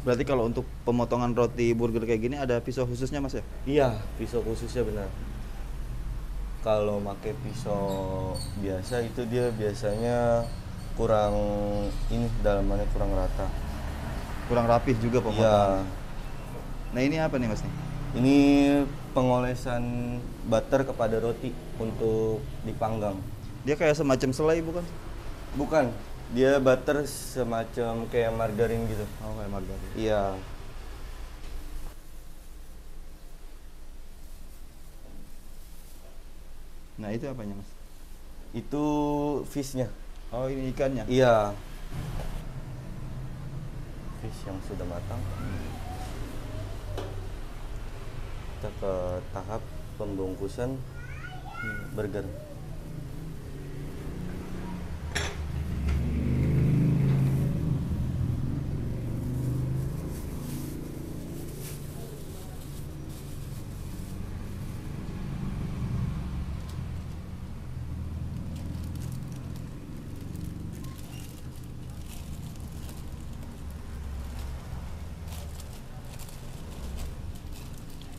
Berarti kalau untuk pemotongan roti burger kayak gini ada pisau khususnya Mas ya? Iya, pisau khususnya benar. Kalau pakai pisau biasa itu dia biasanya kurang ini dalamannya kurang rata. Kurang rapih juga Iya, pemotongannya. Nah ini apa nih Mas nih? ini pengolesan butter kepada roti untuk dipanggang. Dia kayak semacam selai bukan? Bukan, dia butter semacam kayak margarin gitu. Oh kayak margarin. Iya, Nah itu apanya Mas? itu fishnya. Oh ini ikannya. Iya, fish yang sudah matang. Kita ke tahap pembungkusan burger.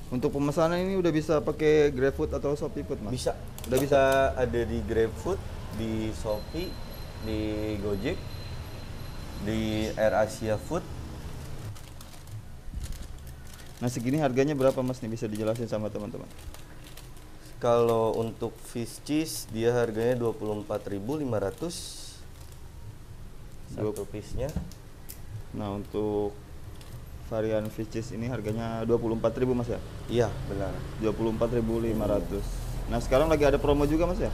Untuk pemesanan ini udah bisa pakai GrabFood atau ShopeeFood Mas? Bisa, Udah bisa. kita ada di GrabFood, di Shopee, di Gojek, di AirAsia Food. Nah segini harganya berapa Mas nih bisa dijelasin sama teman-teman? Kalau untuk fish cheese dia harganya 24.500 satu piece-nya. Nah untuk varian fish cheese ini harganya 24.000 Mas ya? Iya, benar. 24.500. Nah sekarang lagi ada promo juga Mas ya?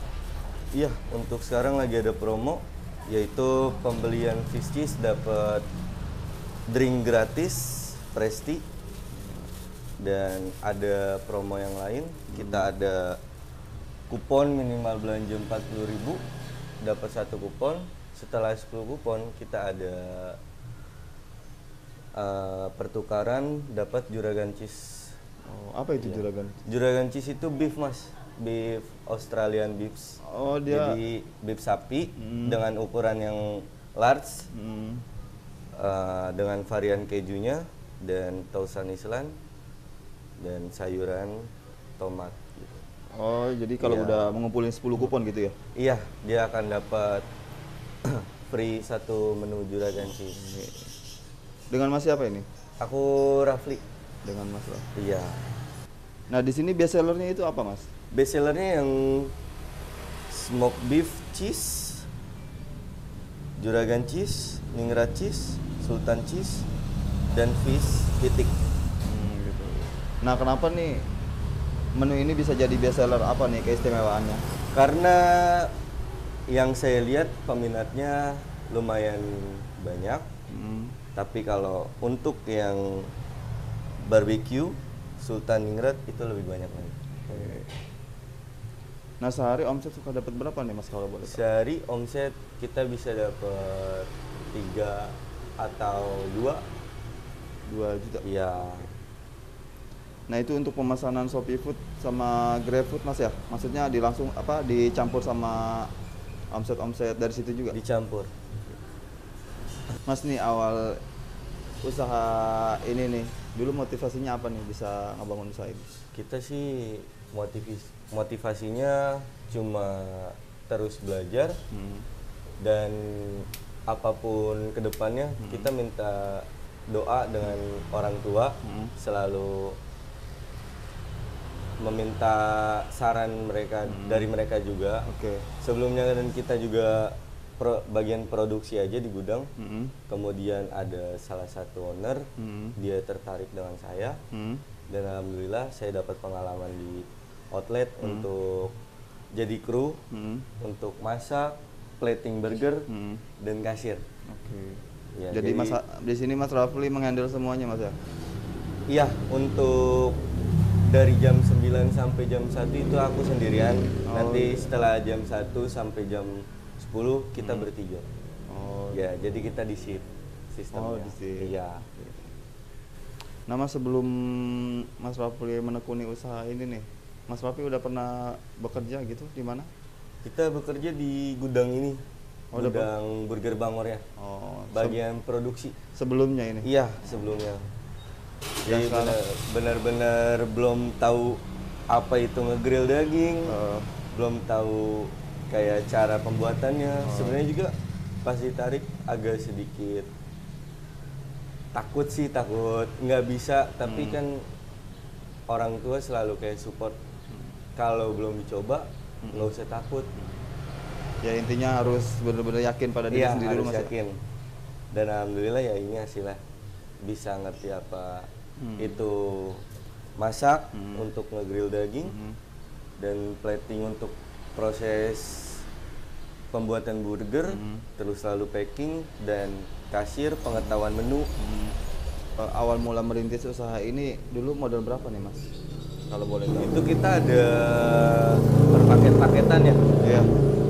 Iya, untuk sekarang lagi ada promo yaitu pembelian fish cheese dapat drink gratis Presti, dan ada promo yang lain. Kita ada kupon minimal belanja 40.000 dapat satu kupon. Setelah 10 kupon kita ada pertukaran dapat juragan cheese. Oh, apa itu Iya. juragan? Juragan cheese itu beef mas, beef Australian beef. Oh dia. Jadi beef sapi dengan ukuran yang large, Hmm. dengan varian kejunya dan tausan Island dan sayuran tomat. Gitu. Oh jadi kalau Iya. udah mengumpulin 10 kupon gitu ya? Iya, dia akan dapat free satu menu juragan cheese. Dengan Mas siapa ini? Aku Rafli. Dengan Mas lah. Iya. Nah di sini best sellernya itu apa Mas? Best sellernya yang smoked beef cheese, juragan cheese, ningrat cheese, sultan cheese, dan fish titik. Gitu. Nah kenapa nih menu ini bisa jadi best seller, apa nih keistimewaannya? Karena yang saya lihat peminatnya lumayan banyak. Tapi kalau untuk yang barbecue, sultan ningrat itu lebih banyak lagi. Nah sehari omset suka dapat berapa nih Mas kalau boleh tahu? Sehari omset kita bisa dapat 3 atau 2. 2 juta. Iya. Nah itu untuk pemesanan ShopeeFood sama GrabFood Mas ya? Maksudnya dilangsung apa dicampur sama omset-omset dari situ juga? Dicampur. Mas nih awal usaha ini nih, dulu motivasinya apa nih bisa ngebangun usaha ini? Kita sih motivasinya cuma terus belajar dan apapun kedepannya kita minta doa dengan orang tua, selalu meminta saran mereka dari mereka juga. Oke. Sebelumnya kan kita juga bagian produksi aja di gudang. Kemudian ada salah satu owner, dia tertarik dengan saya. Dan alhamdulillah saya dapat pengalaman di outlet untuk jadi kru, untuk masak, plating burger, dan kasir. Oke. Ya, Jadi Mas di sini Mas Rafli menghandle semuanya Mas ya? iya, untuk dari jam 9 sampai jam 1 itu aku sendirian. Nanti setelah jam 1 sampai jam 10 kita bertiga. Oh. Ya, jadi kita di shift sistemnya. Oh, di shift. Iya. Nah Mas sebelum Mas Rafli menekuni usaha ini nih, Mas Rafli udah pernah bekerja gitu di mana? Kita bekerja di gudang ini Oh, udah, Bang? gudang Burger Bangor ya. Oh, Bagian produksi. sebelumnya ini. Iya, sebelumnya. Dan Jadi sekarang? benar-benar belum tahu apa itu ngegrill daging, Oh. belum tahu kayak cara pembuatannya. Oh. Sebenarnya juga pas ditarik agak sedikit takut sih, takut nggak bisa. Tapi kan orang tua selalu kayak support. Kalau belum dicoba, nggak usah takut. Ya intinya harus benar-benar yakin pada diri Iya, sendiri dulu, harus Mas. Ya? yakin. Dan alhamdulillah ya ini hasilnya bisa ngerti apa itu masak untuk ngegrill daging dan plating untuk proses pembuatan burger, terus lalu packing dan kasir, pengetahuan menu. Awal mula merintis usaha ini dulu modal berapa nih, Mas? Kalau boleh tahu. Itu kita ada per paket-paketan ya. Iya.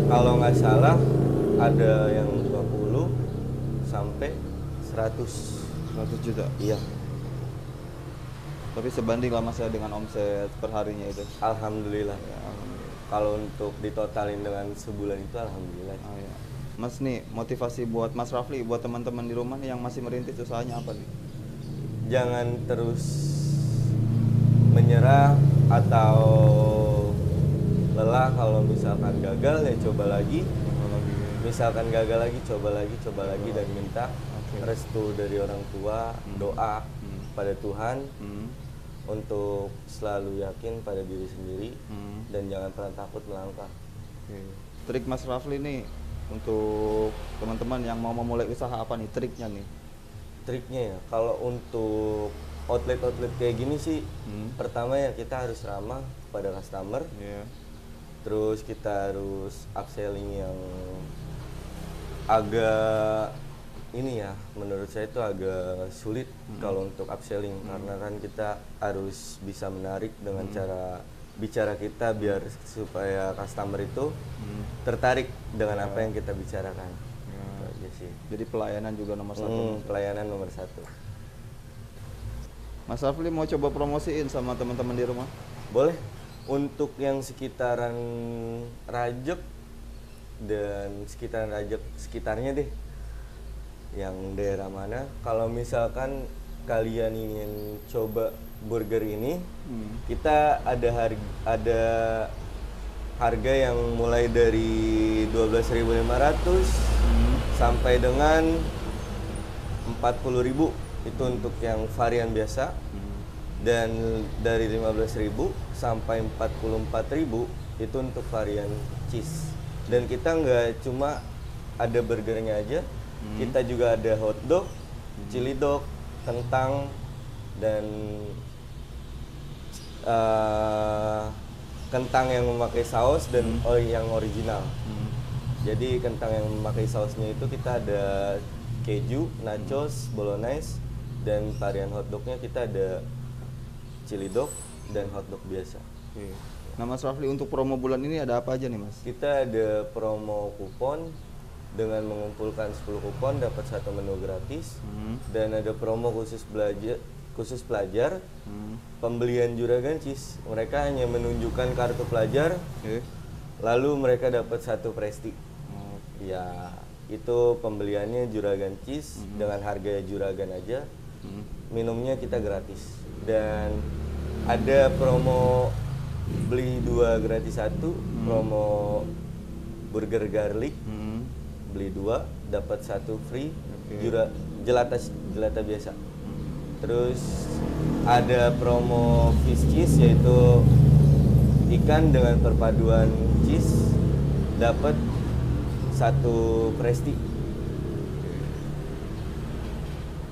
Kalau nggak salah ada yang 20 sampai 100. 100 juta. Iya. Tapi sebanding lah Mas ya dengan omset perharinya itu. Alhamdulillah. Ya, alhamdulillah. Kalau untuk ditotalin dengan sebulan itu alhamdulillah. Oh, ya. Mas nih, motivasi buat Mas Rafli, buat teman-teman di rumah nih yang masih merintis usahanya apa nih? Jangan terus menyerah atau lelah. Kalau misalkan gagal ya coba lagi. Misalkan gagal lagi coba lagi dan minta restu dari orang tua, doa pada Tuhan untuk selalu yakin pada diri sendiri dan jangan pernah takut melangkah. Oke. Trik Mas Rafli nih untuk teman-teman yang mau memulai usaha apa nih triknya nih? Triknya ya, kalau untuk outlet kayak gini sih, pertama ya kita harus ramah pada customer. Iya. Terus kita harus upselling yang agak ini ya, menurut saya itu agak sulit kalau untuk upselling karena kan kita harus bisa menarik dengan cara bicara kita biar supaya customer itu tertarik dengan apa yang kita bicarakan. Itu aja sih. Jadi pelayanan juga nomor satu. Pelayanan nomor 1. Mas Rafli mau coba promosiin sama teman-teman di rumah? Boleh. Untuk yang sekitaran Rajek dan sekitaran Rajek sekitarnya deh, yang daerah mana, kalau misalkan kalian ingin coba burger ini, kita ada harga yang mulai dari 12.500 sampai dengan 40.000 itu untuk yang varian biasa. Dan dari 15.000 sampai 44.000 itu untuk varian cheese. Dan kita nggak cuma ada burgernya aja, kita juga ada hotdog, chili dog, kentang, dan kentang yang memakai saus dan yang original. Jadi kentang yang memakai sausnya itu kita ada keju, nachos, bolognese, dan varian hotdognya kita ada chili dog dan hotdog biasa. Oke. Nah Mas Rafli untuk promo bulan ini ada apa aja nih Mas? Kita ada promo kupon dengan mengumpulkan 10 kupon dapat 1 menu gratis dan ada promo khusus pelajar pembelian Juragan Cheese. Mereka hanya menunjukkan kartu pelajar lalu mereka dapat 1 presti. Ya itu pembeliannya Juragan Cheese dengan harga Juragan aja. Minumnya kita gratis. Dan ada promo beli 2 gratis 1, promo burger garlic, beli 2 dapat 1 free, jelata biasa. Terus ada promo fish cheese yaitu ikan dengan perpaduan cheese dapat 1 presti.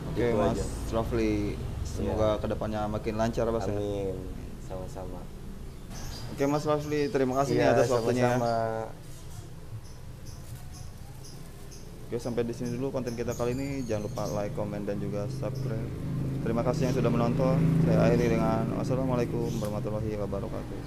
Oke Mas Rafli, semoga kedepannya makin lancar Mas. Amin, sama-sama. Oke Mas Rafli, terima kasih nih atas waktunya. Sama-sama. Oke, sampai di sini dulu konten kita kali ini. Jangan lupa like, komen, dan juga subscribe. Terima kasih yang sudah menonton. Saya akhiri dengan wassalamualaikum warahmatullahi wabarakatuh.